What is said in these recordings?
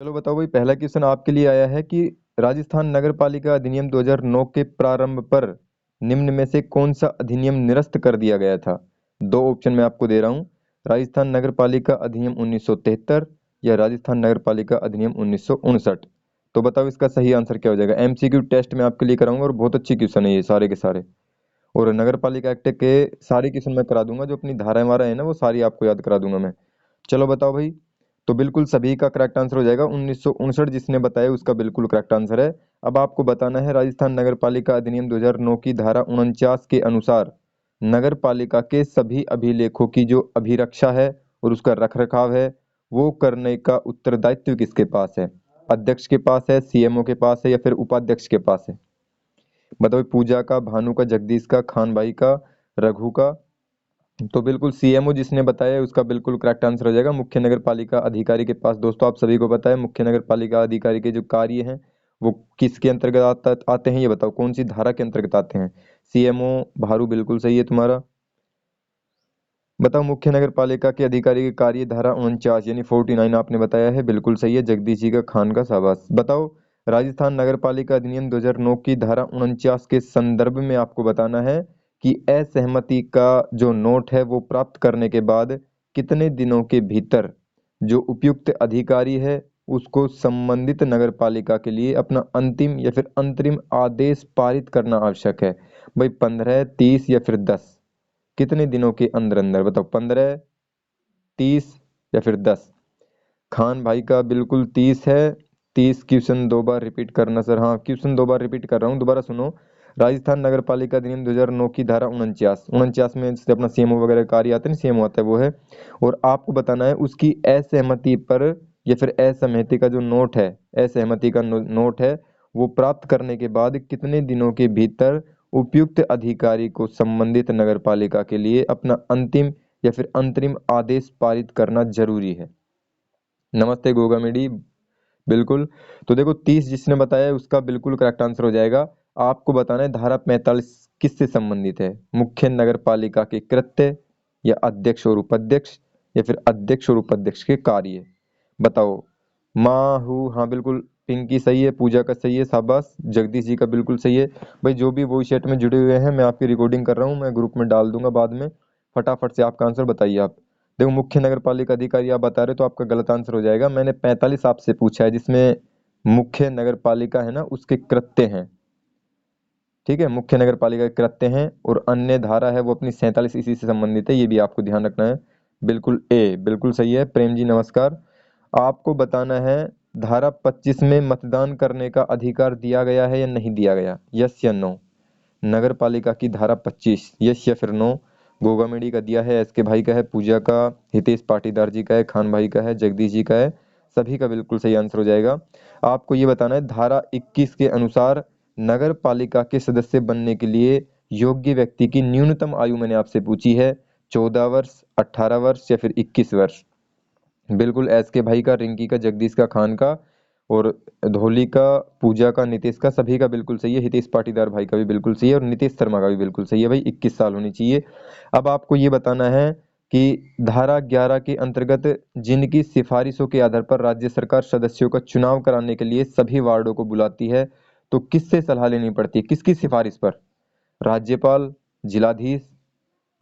चलो बताओ भाई, पहला क्वेश्चन आपके लिए आया है कि राजस्थान नगर पालिका अधिनियम 2009 के प्रारंभ पर निम्न में से कौन सा अधिनियम निरस्त कर दिया गया था। दो ऑप्शन मैं आपको दे रहा हूँ, राजस्थान नगर पालिका अधिनियम 1973 या राजस्थान नगर पालिका अधिनियम 1959। तो बताओ इसका सही आंसर क्या हो जाएगा। एमसीक्यू टेस्ट में आपके लिए कराऊंगा और बहुत अच्छी क्वेश्चन है ये सारे के सारे। और नगर पालिका एक्ट के सारे क्वेश्चन मैं करा दूंगा, जो अपनी धाराएं वारा है ना वो सारी आपको याद करा दूंगा मैं। चलो बताओ भाई। तो बिल्कुल सभी का करेक्ट आंसर हो जाएगा। 1959 जिसने बताया उसका बिल्कुल करेक्ट आंसर है। अब आपको बताना है, राजस्थान नगर पालिका अधिनियम 2009 की धारा 49 के अनुसार नगर पालिका के सभी अभिलेखों की जो अभिरक्षा है और उसका रखरखाव है वो करने का उत्तरदायित्व किसके पास है। अध्यक्ष के पास है, सीएमओ के पास है, या फिर उपाध्यक्ष के पास है। बताओ, पूजा का, भानु का, जगदीश का, खान भाई का, रघु का। तो बिल्कुल सीएमओ जिसने बताया है उसका बिल्कुल करेक्ट आंसर हो जाएगा, मुख्य नगर पालिका अधिकारी के पास। दोस्तों आप सभी को पता है मुख्य नगर पालिका अधिकारी के जो कार्य हैं वो किसके अंतर्गत आते हैं, ये बताओ कौन सी धारा के अंतर्गत आते हैं। सीएमओ भारू बिल्कुल सही है तुम्हारा। बताओ, मुख्य नगर पालिका के अधिकारी के कार्य धारा 49 यानी 49 आपने बताया है, बिल्कुल सही है। जगदीश जी का, खान का, शाबाश। बताओ, राजस्थान नगर पालिका अधिनियम 2009 की धारा 49 के संदर्भ में आपको बताना है कि असहमति का जो नोट है वो प्राप्त करने के बाद कितने दिनों के भीतर जो उपयुक्त अधिकारी है उसको संबंधित नगर पालिका के लिए अपना अंतिम या फिर अंतरिम आदेश पारित करना आवश्यक है। भाई 15, 30 या फिर 10, कितने दिनों के अंदर अंदर बताओ। 15, 30 या फिर 10। खान भाई का बिल्कुल 30 है। 30 क्वेश्चन दो बार रिपीट करना सर। हाँ, क्वेश्चन दो बार रिपीट कर रहा हूँ, दोबारा सुनो। राजस्थान नगर पालिका अधिनियम 2009 की धारा 49 में जैसे अपना सीएमओ वगैरह कार्य आते हैं ना, सीएमओ आता है वो है। और आपको बताना है उसकी असहमति पर या फिर असहमति का जो नोट है, असहमति का नोट है वो प्राप्त करने के बाद कितने दिनों के भीतर उपयुक्त अधिकारी को संबंधित नगर पालिका के लिए अपना अंतिम या फिर अंतरिम आदेश पारित करना जरूरी है। नमस्ते गोगा मेडी। बिल्कुल। तो देखो 30 जिसने बताया है उसका बिल्कुल करेक्ट आंसर हो जाएगा। आपको बताना है धारा 45 किससे संबंधित है। मुख्य नगर पालिका के कृत्य या अध्यक्ष और उपाध्यक्ष या फिर अध्यक्ष और उपाध्यक्ष के कार्य। बताओ। माहू, हाँ बिल्कुल। पिंकी सही है, पूजा का सही है, शाबाश। जगदीश जी का बिल्कुल सही है। भाई जो भी वॉइस चैट में जुड़े हुए हैं मैं आपकी रिकॉर्डिंग कर रहा हूँ, मैं ग्रुप में डाल दूंगा बाद में। फटाफट से आपका आंसर बताइए आप। देखो, मुख्य नगर पालिका अधिकारी आप बता रहे तो आपका गलत आंसर हो जाएगा। मैंने 45 आपसे पूछा है जिसमें मुख्य नगर पालिका है ना उसके कृत्य हैं। ठीक है, मुख्य नगर पालिका के कृत्य हैं। और अन्य धारा है वो अपनी 47 इसी से संबंधित है, ये भी आपको ध्यान रखना है। बिल्कुल ए बिल्कुल सही है। प्रेम जी नमस्कार। आपको बताना है धारा 25 में मतदान करने का अधिकार दिया गया है या नहीं दिया गया, यस या नो। नगर पालिका की धारा 25, यस या फिर नो। गोगा मेडी का दिया है, एस के भाई का है, पूजा का, हितेश पाटीदार जी का है, खान भाई का है, जगदीश जी का है। सभी का बिल्कुल सही आंसर हो जाएगा। आपको ये बताना है धारा 21 के अनुसार नगर पालिका के सदस्य बनने के लिए योग्य व्यक्ति की न्यूनतम आयु मैंने आपसे पूछी है, 14 वर्ष, 18 वर्ष या फिर 21 वर्ष। बिल्कुल एस के भाई का, रिंकी का, जगदीश का, खान का, और धोली का, पूजा का, नीतीश का, सभी का बिल्कुल सही है। हितेश पाटीदार भाई का भी बिल्कुल सही है और नीतीश शर्मा का भी बिल्कुल सही है। भाई 21 साल होनी चाहिए। अब आपको ये बताना है कि धारा 11 के अंतर्गत जिनकी सिफारिशों के आधार पर राज्य सरकार सदस्यों का चुनाव कराने के लिए सभी वार्डों को बुलाती है, तो किससे सलाह लेनी पड़ती है, किसकी सिफारिश पर। राज्यपाल, जिलाधीश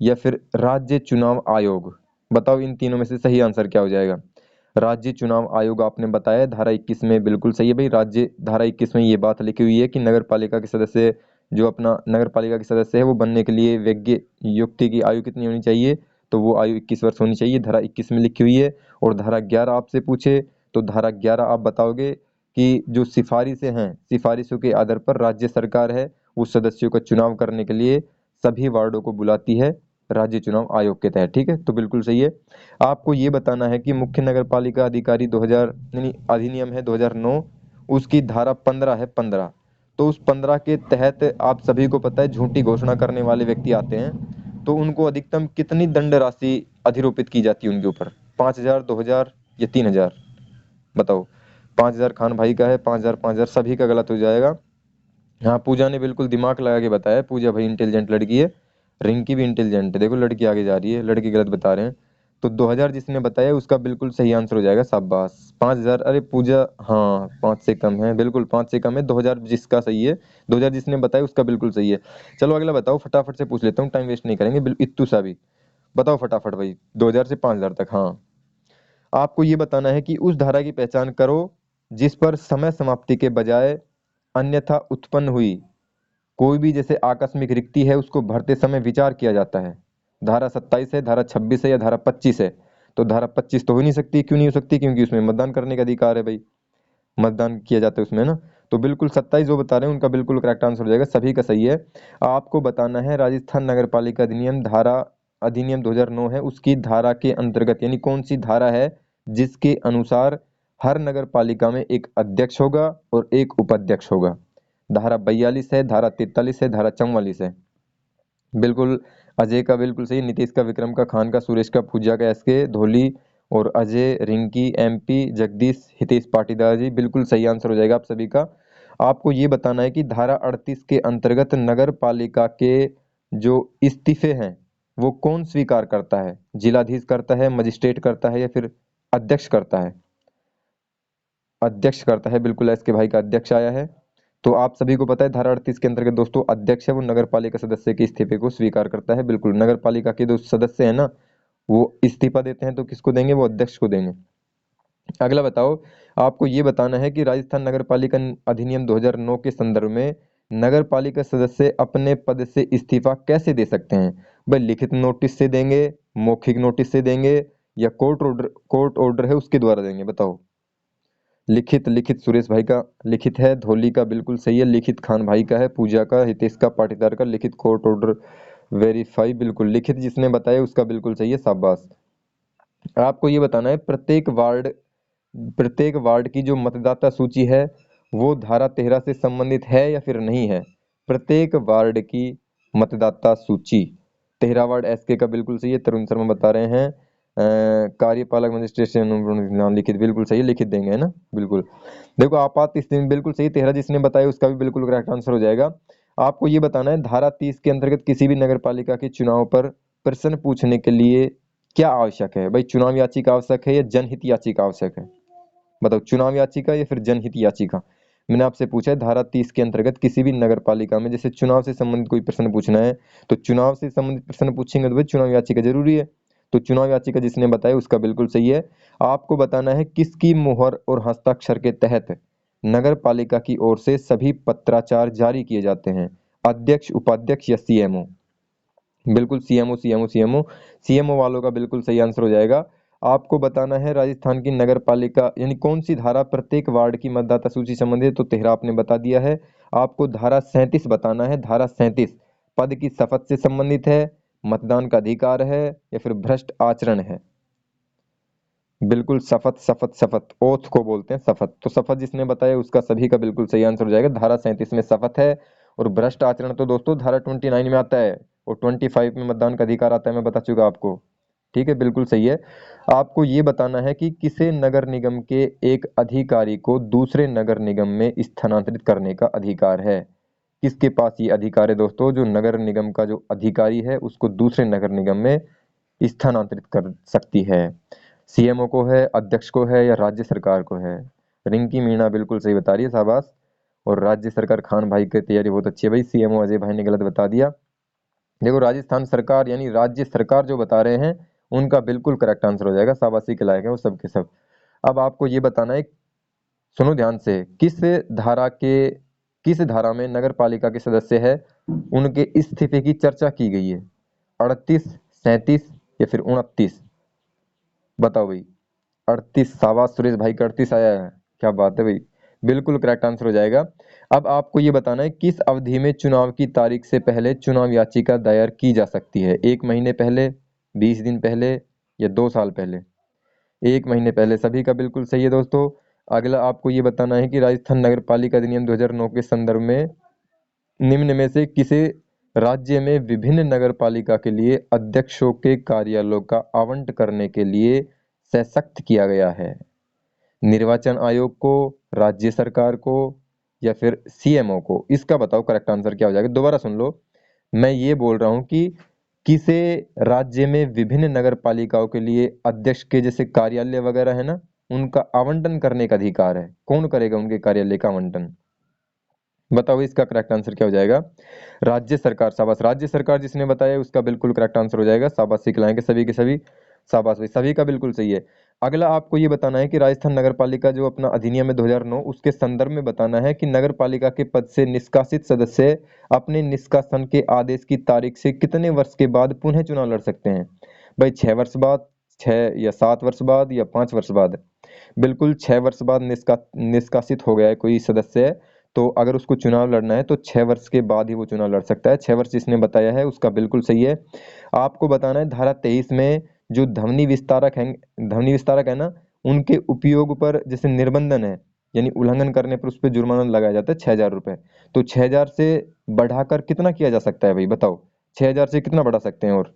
या फिर राज्य चुनाव आयोग। बताओ इन तीनों में से सही आंसर क्या हो जाएगा। राज्य चुनाव आयोग आपने बताया धारा 21 में, बिल्कुल सही है भाई। राज्य धारा 21 में ये बात लिखी हुई है कि नगर पालिका के सदस्य, जो अपना नगर पालिका के सदस्य है वो बनने के लिए योग्य युक्ति की आयु कितनी होनी चाहिए, तो वो आयु 21 वर्ष होनी चाहिए, धारा 21 में लिखी हुई है। और धारा 11 आपसे पूछे तो धारा 11 आप बताओगे कि जो सिफारिशें हैं, सिफारिशों के आधार पर राज्य सरकार है उस सदस्यों का चुनाव करने के लिए सभी वार्डों को बुलाती है राज्य चुनाव आयोग के तहत। ठीक है, तो बिल्कुल सही है। आपको ये बताना है कि मुख्य नगर पालिका अधिकारी 2000 नहीं, अधिनियम है 2009, उसकी धारा 15 है, 15। तो उस 15 के तहत आप सभी को पता है झूठी घोषणा करने वाले व्यक्ति आते हैं तो उनको अधिकतम कितनी दंड राशि अधिरोपित की जाती है उनके ऊपर। 5,000, 2,000 या 3,000। बताओ। 5,000 खान भाई का है, 5,000, 5,000 सभी का गलत हो जाएगा। हाँ, पूजा ने बिल्कुल दिमाग लगा के बताया, पूजा भाई इंटेलिजेंट लड़की है। रिंकी भी इंटेलिजेंट है, देखो लड़की आगे जा रही है, लड़की गलत बता रहे हैं। तो 2000 जिसने बताया उसका बिल्कुल सही आंसर हो जाएगा, शाबाश। 5000, अरे पूजा, हाँ 5 से कम है, बिल्कुल 5 से कम है। 2000 जिसका सही है, 2000 जिसने बताया उसका बिल्कुल सही है। चलो अगला बताओ, फटाफट से पूछ लेता हूँ, टाइम वेस्ट नहीं करेंगे, इत्तू सा भी बताओ फटाफट भाई, 2000 से 5000 तक। हाँ, आपको ये बताना है कि उस धारा की पहचान करो जिस पर समय समाप्ति के बजाय अन्यथा उत्पन्न हुई कोई भी जैसे आकस्मिक रिक्ति है उसको भरते समय विचार किया जाता है। धारा 27 है, धारा 26 है, या धारा 25 है? तो धारा 25 तो हो नहीं सकती, क्यों नहीं हो सकती? क्योंकि उसमें मतदान करने का अधिकार है भाई, मतदान किया जाता है उसमें ना। तो बिल्कुल 27 जो बता रहे हैं उनका बिल्कुल करेक्ट आंसर हो जाएगा, सभी का सही है। आपको बताना है राजस्थान नगर पालिका अधिनियम, धारा अधिनियम 2009 है, उसकी धारा के अंतर्गत यानी कौन सी धारा है जिसके अनुसार हर नगर पालिका में एक अध्यक्ष होगा और एक उपाध्यक्ष होगा? धारा 42 है, धारा 43 है, धारा 44 है? बिल्कुल अजय का बिल्कुल सही, नीतीश का, विक्रम का, खान का, सुरेश का, पूजा का, एसके, धोली और अजय, रिंकी, एमपी, जगदीश, हितेश पाटीदार जी, बिल्कुल सही आंसर हो जाएगा आप सभी का। आपको ये बताना है कि धारा 38 के अंतर्गत नगर पालिका के जो इस्तीफे हैं वो कौन स्वीकार करता है? जिलाधीश करता है, मजिस्ट्रेट करता है, या फिर अध्यक्ष करता है? अध्यक्ष करता है, बिल्कुल एसके भाई का अध्यक्ष आया है। तो आप सभी को पता है धारा 38 के अंतर्गत दोस्तों अध्यक्ष है वो नगर पालिका सदस्य के इस्तीफे को स्वीकार करता है। बिल्कुल नगर पालिका के जो सदस्य है ना वो इस्तीफा देते हैं तो किसको देंगे? वो अध्यक्ष को देंगे। अगला बताओ, आपको ये बताना है कि राजस्थान नगर पालिका अधिनियम 2009 के संदर्भ में नगर पालिका सदस्य अपने पद से इस्तीफा कैसे दे सकते हैं? भाई लिखित नोटिस से देंगे, मौखिक नोटिस से देंगे, या कोर्ट ऑर्डर है उसके द्वारा देंगे? बताओ। लिखित, लिखित सुरेश भाई का लिखित है, धोली का बिल्कुल सही है, लिखित खान भाई का है, पूजा का, हितेश का, पाटीदार का, लिखित कोर्ट ऑर्डर वेरीफाई, बिल्कुल लिखित जिसने बताया उसका बिल्कुल सही है, शाबाश। आपको ये बताना है प्रत्येक वार्ड की जो मतदाता सूची है वो धारा 13 से संबंधित है या फिर नहीं है? प्रत्येक वार्ड की मतदाता सूची, 13 वार्ड एसके का बिल्कुल सही है, तरुण शर्मा बता रहे हैं। कार्यपालक मजिस्ट्रेट नाम लिखित, बिल्कुल सही है, लिखित देंगे है ना, बिल्कुल। देखो आपात स्थिति में बिल्कुल सही, 13 जिसने बताया उसका भी बिल्कुल करेक्ट आंसर हो जाएगा। आपको ये बताना है धारा 30 के अंतर्गत किसी भी नगर पालिका के चुनाव पर प्रश्न पूछने के लिए क्या आवश्यक है? भाई चुनाव याचिका आवश्यक है या जनहित याचिका आवश्यक है? बताओ, चुनाव याचिका या फिर जनहित याचिका? मैंने आपसे पूछा है धारा 30 के अंतर्गत किसी भी नगर पालिका में जैसे चुनाव से संबंधित कोई प्रश्न पूछना है तो चुनाव से संबंधित प्रश्न पूछेंगे तो भाई चुनाव याचिका जरूरी है। तो चुनाव याचिका जिसने बताया उसका बिल्कुल सही है। आपको बताना है किसकी मुहर और हस्ताक्षर के तहत नगर पालिका की ओर से सभी पत्राचार जारी किए जाते हैं? अध्यक्ष, उपाध्यक्ष या सीएमओ? बिल्कुल सीएमओ, सीएमओ, सीएमओ, सीएमओ वालों का बिल्कुल सही आंसर हो जाएगा। आपको बताना है राजस्थान की नगर पालिका यानी कौन सी धारा प्रत्येक वार्ड की मतदाता सूची संबंधित है? तो 13 आपने बता दिया है। आपको धारा 37 बताना है, धारा 37 पद की शपथ से संबंधित है, मतदान का अधिकार है, या फिर भ्रष्ट आचरण है? बिल्कुल शपथ, शपथ, शपथ, ओथ को बोलते हैं शपथ। तो शपथ जिसने बताया उसका सभी का बिल्कुल सही आंसर हो जाएगा, धारा 37 में शपथ है। और भ्रष्ट आचरण तो दोस्तों धारा 29 में आता है और 25 में मतदान का अधिकार आता है, मैं बता चुका आपको। ठीक है, बिल्कुल सही है। आपको ये बताना है कि किसे नगर निगम के एक अधिकारी को दूसरे नगर निगम में स्थानांतरित करने का अधिकार है? किसके पास ये अधिकार है दोस्तों? जो नगर निगम का जो अधिकारी है उसको दूसरे नगर निगम में स्थानांतरित कर सकती है। सीएमओ को है, अध्यक्ष को है, या राज्य सरकार को है? रिंकी मीणा बिल्कुल सही बता रही है, शाबाश। और राज्य सरकार, खान भाई की तैयारी बहुत अच्छी है भाई, सीएमओ अजय भाई ने गलत बता दिया। देखो राजस्थान सरकार यानी राज्य सरकार जो बता रहे हैं उनका बिल्कुल करेक्ट आंसर हो जाएगा, शाबाशी के लायक है वो सब के सब। अब आपको ये बताना है, सुनो ध्यान से, किस धारा में नगर पालिका के सदस्य है उनके इस्तीफे की चर्चा की गई है? 38, 37 या फिर 29? बताओ भाई। 38, शाबाश सुरेश भाई का 38 आया है, क्या बात है भाई, बिल्कुल करेक्ट आंसर हो जाएगा। अब आपको ये बताना है किस अवधि में चुनाव की तारीख से पहले चुनाव याचिका दायर की जा सकती है? 1 महीने पहले, 20 दिन पहले, या 2 साल पहले? 1 महीने पहले, सभी का बिल्कुल सही है दोस्तों। अगला आपको ये बताना है कि राजस्थान नगर पालिका अधिनियम 2009 के संदर्भ में निम्न में से किसे राज्य में विभिन्न नगर पालिका के लिए अध्यक्षों के कार्यालयों का आवंटन करने के लिए सशक्त किया गया है? निर्वाचन आयोग को, राज्य सरकार को, या फिर सीएमओ को? इसका बताओ करेक्ट आंसर क्या हो जाएगा। दोबारा सुन लो, मैं ये बोल रहा हूं कि किसे राज्य में विभिन्न नगर पालिकाओं के लिए अध्यक्ष के जैसे कार्यालय वगैरह है ना, उनका आवंटन करने का अधिकार है? कौन करेगा उनके कार्यालय का आवंटन? बताओ इसका करेक्ट आंसर क्या हो जाएगा? राज्य सरकार। शाबाश, राज्य सरकार जिसने बताया उसका बिल्कुल करेक्ट आंसर हो जाएगा। शाबाश खिलाएंगे सभी के सभी। शाबाश भाई, सभी का बिल्कुल सही है। अगला आपको ये बताना है कि राजस्थान नगर पालिका जो अपना अधिनियम है 2009, उसके संदर्भ में बताना है कि नगर पालिका के पद से निष्कासित सदस्य अपने निष्कासन के आदेश की तारीख से कितने वर्ष के बाद पुनः चुनाव लड़ सकते हैं? भाई 6 वर्ष बाद, 6 या 7 वर्ष बाद, या 5 वर्ष बाद? बिल्कुल 6 वर्ष बाद निष्कासित हो गया है कोई सदस्य, तो अगर उसको चुनाव लड़ना है तो 6 वर्ष के बाद ही वो चुनाव लड़ सकता है। 6 वर्ष जिसने बताया है उसका बिल्कुल सही है। आपको बताना है धारा 23 में जो ध्वनि विस्तारक है ना, उनके उपयोग पर जैसे निर्बंधन है, यानी उल्लंघन करने पर उस पर जुर्माना लगाया जाता है 6,000 रुपए। तो 6,000 से बढ़ाकर कितना किया जा सकता है भाई बताओ? 6,000 से कितना बढ़ा सकते हैं? और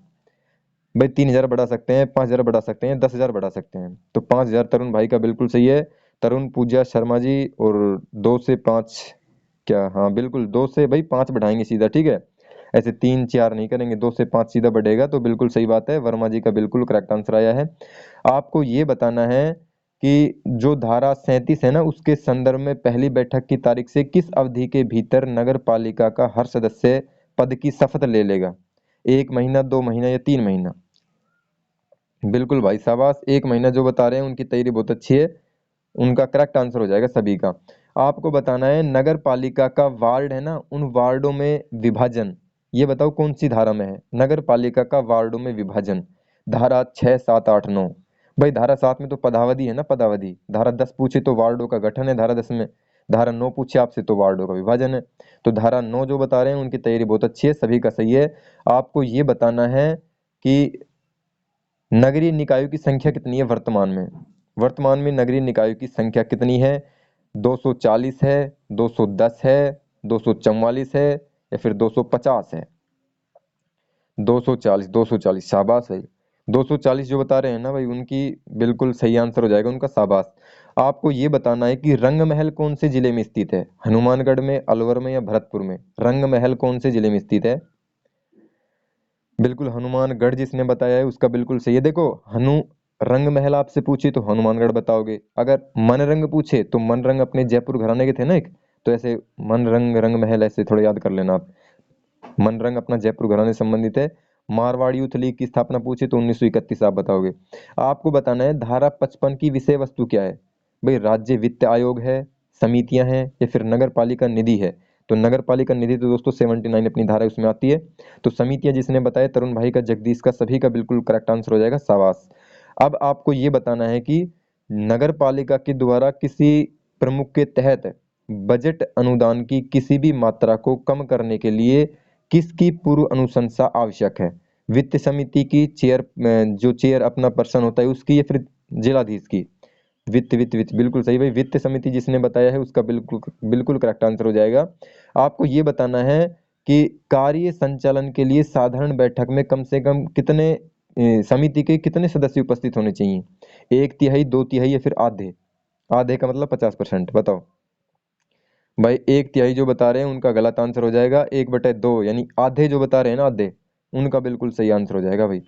भाई 3,000 बढ़ा सकते हैं, 5,000 बढ़ा सकते हैं, 10,000 बढ़ा सकते हैं। तो 5,000 तरुण भाई का बिल्कुल सही है। तरुण पूजा शर्मा जी। और 2 से 5, क्या, हाँ बिल्कुल 2 से भाई 5 बढ़ाएंगे सीधा, ठीक है? ऐसे 3 4 नहीं करेंगे, 2 से 5 सीधा बढ़ेगा, तो बिल्कुल सही बात है। वर्मा जी का बिल्कुल करेक्ट आंसर आया है। आपको ये बताना है कि जो धारा 37 है ना, उसके संदर्भ में पहली बैठक की तारीख से किस अवधि के भीतर नगर पालिका का हर सदस्य पद की शपथ ले लेगा? 1 महीना, 2 महीना, या 3 महीना? बिल्कुल भाई शाबाश, 1 महीना जो बता रहे हैं उनकी तैयारी बहुत अच्छी है, उनका करेक्ट आंसर हो जाएगा सभी का। आपको बताना है नगर पालिका का वार्ड है ना, उन वार्डों में विभाजन, ये बताओ कौन सी धारा में है? नगर पालिका का वार्डों में विभाजन, धारा 6 7 8 9। भाई धारा 7 में तो पदावधि है ना, पदावधि। धारा 10 पूछे तो वार्डों का गठन है धारा 10 में। धारा 9 पूछे आपसे तो वार्डों का विभाजन है। तो धारा 9 जो बता रहे हैं उनकी तैयारी बहुत अच्छी है, सभी का सही है। आपको ये बताना है कि नगरीय निकायों की संख्या कितनी है वर्तमान में? वर्तमान में नगरीय निकायों की संख्या कितनी है? 240 है, 210 है, 244 है, या फिर 250 है? 240, 240, शाबाश भाई। 240 जो बता रहे हैं ना भाई, उनकी बिल्कुल सही आंसर हो जाएगा उनका, शाबाश। आपको ये बताना है कि रंग महल कौन से जिले में स्थित है? हनुमानगढ़ में, अलवर में, या भरतपुर में? रंग महल कौन से जिले में स्थित है? बिल्कुल हनुमानगढ़ जिसने बताया है उसका बिल्कुल सही है। देखो, हनु रंग महल आपसे पूछे तो हनुमानगढ़ बताओगे, अगर मनरंग पूछे तो मनरंग अपने जयपुर घराने के थे ना एक, तो ऐसे मनरंग, रंग महल ऐसे थोड़े याद कर लेना आप। मनरंग अपना जयपुर घराने से संबंधित है। मारवाड़ यूथ लीग की स्थापना पूछे तो 1931 आप बताओगे। आपको बताना है धारा 55 की विषय वस्तु क्या है? भाई राज्य वित्त आयोग है, समितियां हैं, या फिर नगर पालिका निधि है? तो नगर पालिका निधि तो दोस्तों 79 अपनी धारा उसमें आती है। तो समितियां जिसने बताया तरुण भाई का, जगदीश का, सभी का बिल्कुल करेक्ट आंसर हो जाएगा, शाबाश। अब आपको ये बताना है कि नगर पालिका के द्वारा किसी प्रमुख के तहत बजट अनुदान की किसी भी मात्रा को कम करने के लिए किसकी पूर्व अनुशंसा आवश्यक है? वित्त समिति की चेयर, जो चेयर अपना पर्सन होता है उसकी, या फिर जिलाधीश की? वित्त वित्त वित्त बिल्कुल सही भाई, वित्त समिति जिसने बताया है उसका बिल्कुल बिल्कुल करेक्ट आंसर हो जाएगा। आपको ये बताना है कि कार्य संचालन के लिए साधारण बैठक में कम से कम कितने समिति के कितने सदस्य उपस्थित होने चाहिए? 1/3, 2/3, या फिर आधे? आधे का मतलब 50%, बताओ। भाई 1/3 जो बता रहे हैं उनका गलत आंसर हो जाएगा। 1/2, यानी आधे जो बता रहे हैं ना, आधे, उनका बिल्कुल सही आंसर हो जाएगा भाई।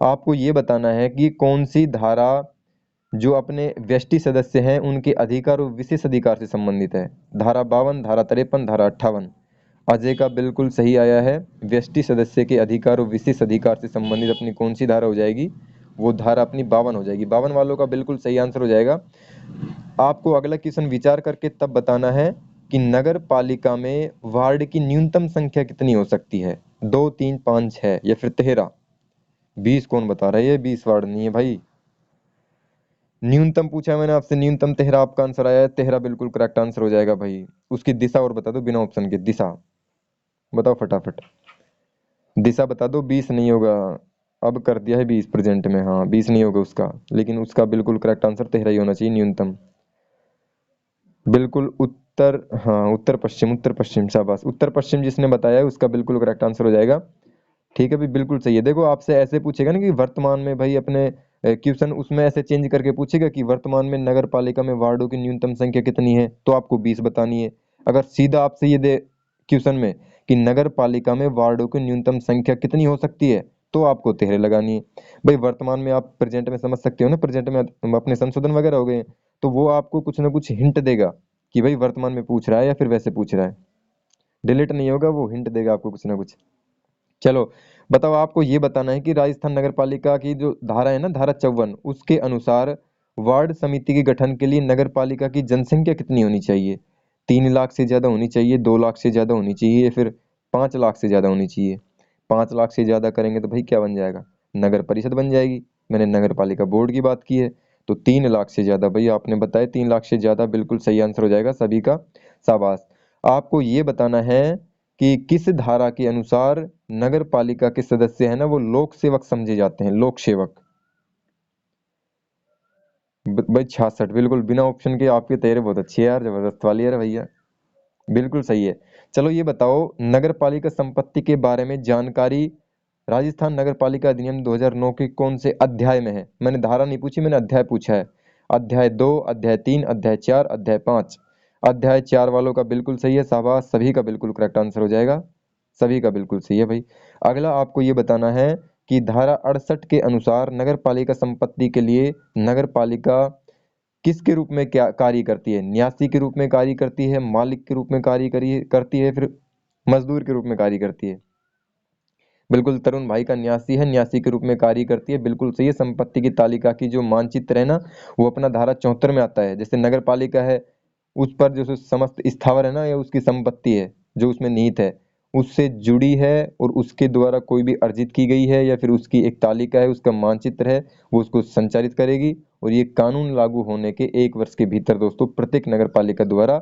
आपको ये बताना है कि कौन सी धारा जो अपने व्यष्टि सदस्य हैं उनके अधिकार और विशेष अधिकार से संबंधित है? धारा 52, धारा 53, धारा 58? अजय का बिल्कुल सही आया है। व्यष्टि सदस्य के अधिकार और विशेष अधिकार से संबंधित अपनी कौन सी धारा हो जाएगी? वो धारा अपनी 52 हो जाएगी। 52 वालों का बिल्कुल सही आंसर हो जाएगा। आपको अगला क्वेश्चन विचार करके तब बताना है कि नगर पालिका में वार्ड की न्यूनतम संख्या कितनी हो सकती है? 2 3 5 6, या फिर 13? 20 कौन बता रहा है? ये 20 वार्ड नहीं है भाई, न्यूनतम पूछा है मैंने आपसे, न्यूनतम 13 आपका आंसर आया है। 13 बिल्कुल करेक्ट आंसर हो जाएगा भाई। उसकी दिशा और बता दो, बिना ऑप्शन के दिशा बताओ फटाफट। दिशा बता दो। 20 नहीं होगा, अब कर दिया है 20 प्रेजेंट में, हाँ 20 नहीं होगा उसका, लेकिन उसका बिल्कुल करेक्ट आंसर 13 ही होना चाहिए न्यूनतम। बिल्कुल उत्तर, हाँ उत्तर पश्चिम, उत्तर पश्चिम, शाबाश। उत्तर पश्चिम जिसने बताया है उसका बिल्कुल करेक्ट आंसर हो जाएगा। ठीक है भाई, बिल्कुल सही है। देखो आपसे ऐसे पूछेगा ना कि वर्तमान में भाई अपने क्वेश्चन उसमें ऐसे चेंज करके पूछेगा कि वर्तमान में नगर पालिका में वार्डों की न्यूनतम संख्या कितनी है, तो आपको 20 बतानी है। अगर सीधा आपसे ये दे क्वेश्चन में कि नगर पालिका में वार्डों की न्यूनतम संख्या कितनी हो सकती है, तो आपको तिहरे लगानी है। भाई वर्तमान में आप प्रेजेंट में समझ सकते हो ना, प्रेजेंट में अपने संशोधन वगैरह हो गए हैं, तो वो आपको कुछ ना कुछ हिंट देगा कि भाई वर्तमान में पूछ रहा है या फिर वैसे पूछ रहा है। डिलीट नहीं होगा, वो हिंट देगा आपको कुछ ना कुछ। चलो बताओ, आपको ये बताना है कि राजस्थान नगर पालिका की जो धारा है ना, धारा 54, उसके अनुसार वार्ड समिति के गठन के लिए नगर पालिका की जनसंख्या कितनी होनी चाहिए? 3 लाख से ज्यादा होनी चाहिए, 2 लाख से ज्यादा होनी चाहिए, या फिर 5 लाख से ज्यादा होनी चाहिए? 5 लाख से ज्यादा करेंगे तो भाई क्या बन जाएगा? नगर परिषद बन जाएगी। मैंने नगर पालिका बोर्ड की बात की है। तो 3 लाख से ज्यादा, भाई आपने बताया 3 लाख से ज्यादा बिल्कुल सही आंसर हो जाएगा सभी का। शाबाश। आपको ये बताना है कि किस धारा के अनुसार नगर पालिका के सदस्य है ना, वो लोक सेवक समझे जाते हैं, लोक सेवक। भाई 66, बिल्कुल बिना ऑप्शन के आपकी तैयारी बहुत अच्छी है यार, जबरदस्त वाली है भैया, बिल्कुल सही है। चलो ये बताओ, नगर पालिका संपत्ति के बारे में जानकारी राजस्थान नगर पालिका अधिनियम 2009 के कौन से अध्याय में है? मैंने धारा नहीं पूछी, मैंने अध्याय पूछा है। अध्याय 2, अध्याय 3, अध्याय 4, अध्याय 5? अध्याय 4 वालों का बिल्कुल सही है, शाबाश, सभी का बिल्कुल करेक्ट आंसर हो जाएगा, सभी का बिल्कुल सही है भाई। अगला आपको ये बताना है कि धारा 68 के अनुसार नगर पालिका संपत्ति के लिए नगर पालिका किसके रूप में क्या कार्य करती है? न्यासी के रूप में कार्य करती है, मालिक के रूप में कार्य करती है, फिर मजदूर के रूप में कार्य करती है? बिल्कुल तरुण भाई का न्यासी है, न्यासी के रूप में कार्य करती है, बिल्कुल सही है। संपत्ति की तालिका की जो मानचित्र है ना, वो अपना धारा 74 में आता है। जैसे नगर पालिका है, उस पर जो समस्त स्थावर है ना, या उसकी संपत्ति है जो उसमें निहित है, उससे जुड़ी है, और उसके द्वारा कोई भी अर्जित की गई है या फिर उसकी एक तालिका है, उसका मानचित्र है, वो उसको संचालित करेगी। और ये कानून लागू होने के 1 वर्ष के भीतर दोस्तों प्रत्येक नगर पालिका द्वारा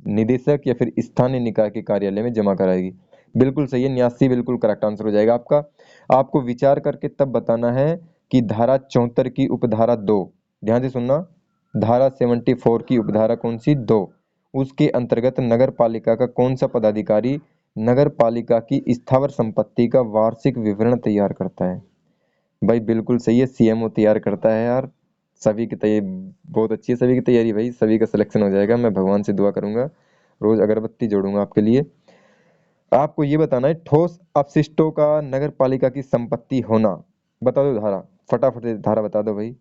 निदेशक या फिर स्थानीय निकाय के कार्यालय में जमा कराएगी। बिल्कुल सही है, 89 बिल्कुल करेक्ट आंसर हो जाएगा आपका। आपको विचार करके तब बताना है कि धारा 74 की उपधारा 2, ध्यान से सुनना, धारा 74 की उपधारा कौन सी? 2। उसके अंतर्गत नगर पालिका का कौन सा पदाधिकारी नगर पालिका की स्थावर संपत्ति का वार्षिक विवरण तैयार करता है? भाई बिल्कुल सही है, सीएमओ तैयार करता है यार। सभी की तैयारी बहुत अच्छी है, सभी की तैयारी भाई, सभी का सिलेक्शन हो जाएगा। मैं भगवान से दुआ करूंगा, रोज अगरबत्ती जोड़ूंगा आपके लिए। आपको ये बताना है, ठोस अपशिष्टों का नगर पालिका की संपत्ति होना। बता दो धारा, फटाफट से धारा बता दो भाई।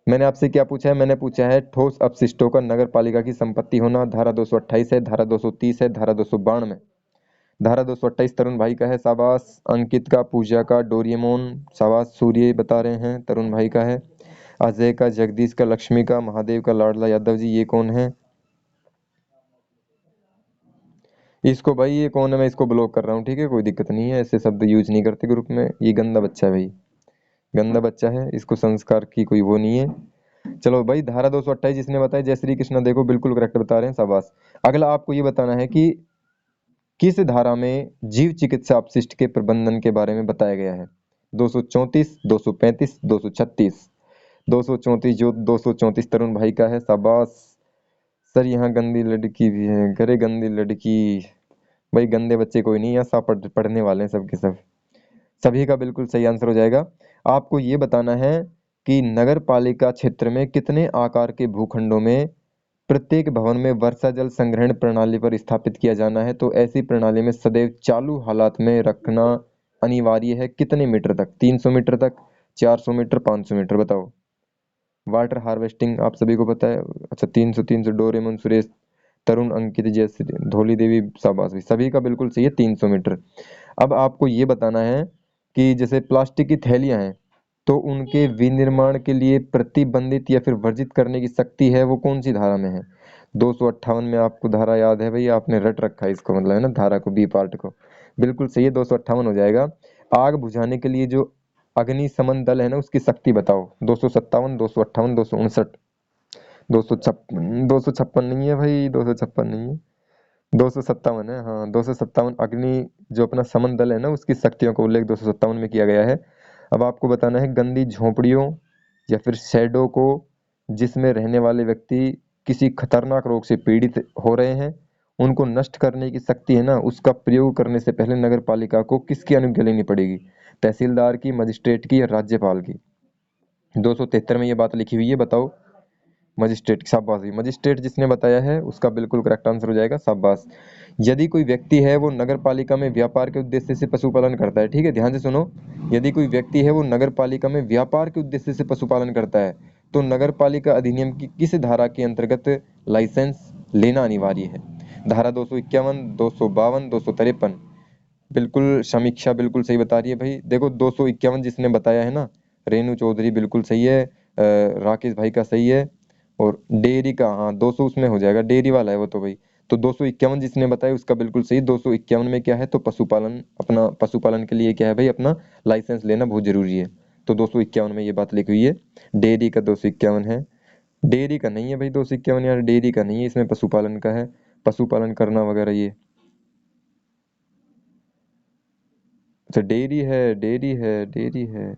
मैंने आपसे क्या पूछा है? मैंने पूछा है ठोस अपशिष्टों का नगर पालिका की संपत्ति होना। धारा 228 है, धारा 230 है, धारा 292। धारा 228 तरुण भाई का है, शाबाश। अंकित का, पूजा का, डोरियमोन, शाबाश। सूर्य बता रहे हैं तरुण भाई का है। अजय का, जगदीश का, लक्ष्मी का, महादेव का, लाडला यादव जी, ये कौन है? इसको भाई, ये कौन है, मैं इसको ब्लॉक कर रहा हूँ, ठीक है, कोई दिक्कत नहीं है, ऐसे शब्द यूज नहीं करते ग्रुप में। ये गंदा बच्चा है भाई, गंदा बच्चा है, इसको संस्कार की कोई वो नहीं है। चलो भाई, धारा 228 जिसने बताया, जय श्री कृष्णा, देखो बिल्कुल करेक्ट बता रहे हैं, शाबाश। अगला आपको ये बताना है कि किस धारा में जीव चिकित्सा अपशिष्ट के प्रबंधन के बारे में बताया गया है? 234, 235, 236? 234, जो 234 तरुण भाई का है, शाबाश। सर यहाँ गंदी लड़की भी है, करे गंदी लड़की। भाई गंदे बच्चे कोई नहीं, यहाँ सब पढ़ने वाले हैं, सब के सब, सभी का बिल्कुल सही आंसर हो जाएगा। आपको ये बताना है कि नगर पालिका क्षेत्र में कितने आकार के भूखंडों में प्रत्येक भवन में वर्षा जल संग्रहण प्रणाली पर स्थापित किया जाना है? तो ऐसी प्रणाली में सदैव चालू हालात में रखना अनिवार्य है। कितने मीटर तक? 300 मीटर तक, 400 मीटर, 500 मीटर? बताओ। वाटर हार्वेस्टिंग आप सभी को पता है। अच्छा, 300, 300, डोरेमन, सुरेश, तरुण, अंकित, जैसे धोली देवी, शाबाश भी, सभी का बिल्कुल सही है, 300 मीटर। अब आपको ये बताना है कि जैसे प्लास्टिक की थैलियां हैं, तो उनके विनिर्माण के लिए प्रतिबंधित या फिर वर्जित करने की शक्ति है, वो कौन सी धारा में है? 258 में आपको धारा याद है भाई, आपने रट रखा है इसको, मतलब है ना, धारा को, बी पार्ट को। बिल्कुल सही है, 258 हो जाएगा। आग बुझाने के लिए जो अग्निशमन दल है ना, उसकी शक्ति बताओ। 257, 258, 259? 256 नहीं है भाई, 256 नहीं है, 257 है, हाँ 257। अग्नि जो अपना समन दल है ना, उसकी शक्तियों का उल्लेख 257 में किया गया है। अब आपको बताना है, गंदी झोपड़ियों या फिर शेडो को जिसमें रहने वाले व्यक्ति किसी खतरनाक रोग से पीड़ित हो रहे हैं, उनको नष्ट करने की शक्ति है ना, उसका प्रयोग करने से पहले नगर पालिका को किसकी अनुज्ञा लेनी पड़ेगी? तहसीलदार की, मजिस्ट्रेट की, या राज्यपाल की? 273 में ये बात लिखी हुई है, बताओ। मजिस्ट्रेट, शाबाश भाई, मजिस्ट्रेट जिसने बताया है उसका बिल्कुल करेक्ट आंसर हो जाएगा, शाबाश। यदि कोई व्यक्ति है वो नगर पालिका में व्यापार के उद्देश्य से पशुपालन करता है, ठीक है, ध्यान से सुनो। यदि कोई व्यक्ति है वो नगर पालिका में व्यापार के उद्देश्य से पशुपालन करता है तो नगर पालिका अधिनियम की किस धारा के अंतर्गत लाइसेंस लेना अनिवार्य है? धारा 251, 252, 253। बिल्कुल समीक्षा बिल्कुल सही बता रही है भाई। देखो 251 जिसने बताया है ना, रेणु चौधरी, बिल्कुल सही है। राकेश भाई का सही है। और डेयरी का, हाँ 200 उसमें हो जाएगा, डेयरी वाला है वो तो भाई। तो 251 जिसने बताया उसका बिल्कुल सही। 251 में क्या है तो पशुपालन, अपना पशुपालन के लिए क्या है भाई, अपना लाइसेंस लेना बहुत जरूरी है। तो 251 में ये बात लिखी हुई है। डेयरी का 251 है, डेयरी का नहीं है भाई 251 यार, डेयरी का नहीं है, इसमें पशुपालन का है, पशुपालन करना वगैरह ये। अच्छा डेयरी है, डेयरी है, डेयरी है,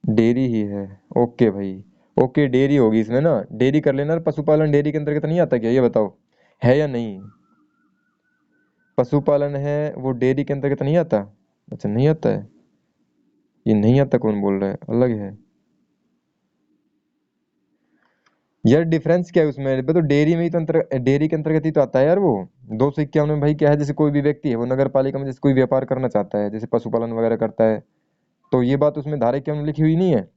डेयरी ही है। ओके भाई, ओके डेयरी होगी इसमें ना, डेयरी कर लेना। पशुपालन डेयरी के अंतर्गत नहीं आता क्या, ये बताओ है या नहीं? पशुपालन है वो डेयरी के अंतर्गत नहीं आता? अच्छा नहीं आता है, ये नहीं आता कौन बोल रहा है, अलग है यार। डिफरेंस क्या है उसमें तो, डेयरी में ही तो डेयरी के अंतर्गत ही तो आता है यार वो। 251 में भाई क्या है, जैसे कोई भी व्यक्ति है वो नगर पालिका में जैसे कोई व्यापार करना चाहता है, जैसे पशुपालन वगैरह करता है, तो ये बात उसमें धारा क्या में लिखी हुई नहीं है?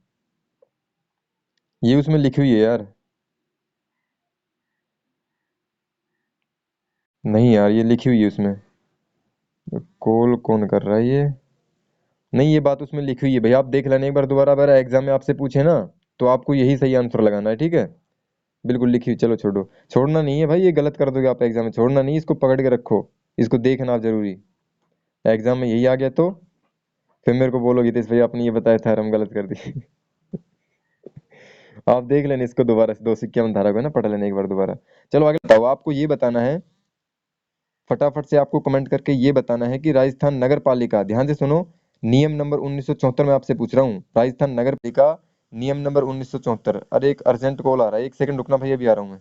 ये उसमें लिखी हुई है यार। नहीं यार ये लिखी हुई है उसमें। कॉल कौन कर रहा है ये? नहीं ये बात उसमें लिखी हुई है भाई, आप देख लेना एक बार दोबारा, अगर एग्जाम में आपसे पूछे ना तो आपको यही सही आंसर लगाना है, ठीक है। बिल्कुल लिखी हुई, चलो छोड़ो, छोड़ना नहीं है भाई, ये गलत कर दोगे आप एग्जाम में, छोड़ना नहीं, इसको पकड़ के रखो, इसको देखना आप जरूरी। एग्जाम में यही आ गया तो फिर मेरे को बोलोगे तो भाई आपने ये बताया था, हम गलत कर दिए। आप देख लेना इसको दोबारा से, 251 धारा को है ना, पढ़ लेना एक बार दोबारा। चलो आगे बताओ, आपको ये बताना है, फटाफट से आपको कमेंट करके ये बताना है कि राजस्थान नगर पालिका, ध्यान से सुनो, नियम नंबर 1974 में आपसे पूछ रहा हूँ, राजस्थान नगर पालिका नियम नंबर 1974। अरे एक अर्जेंट कॉल आ रहा है, एक सेकंड रुकना भाई, अभी आ रहा हूँ मैं।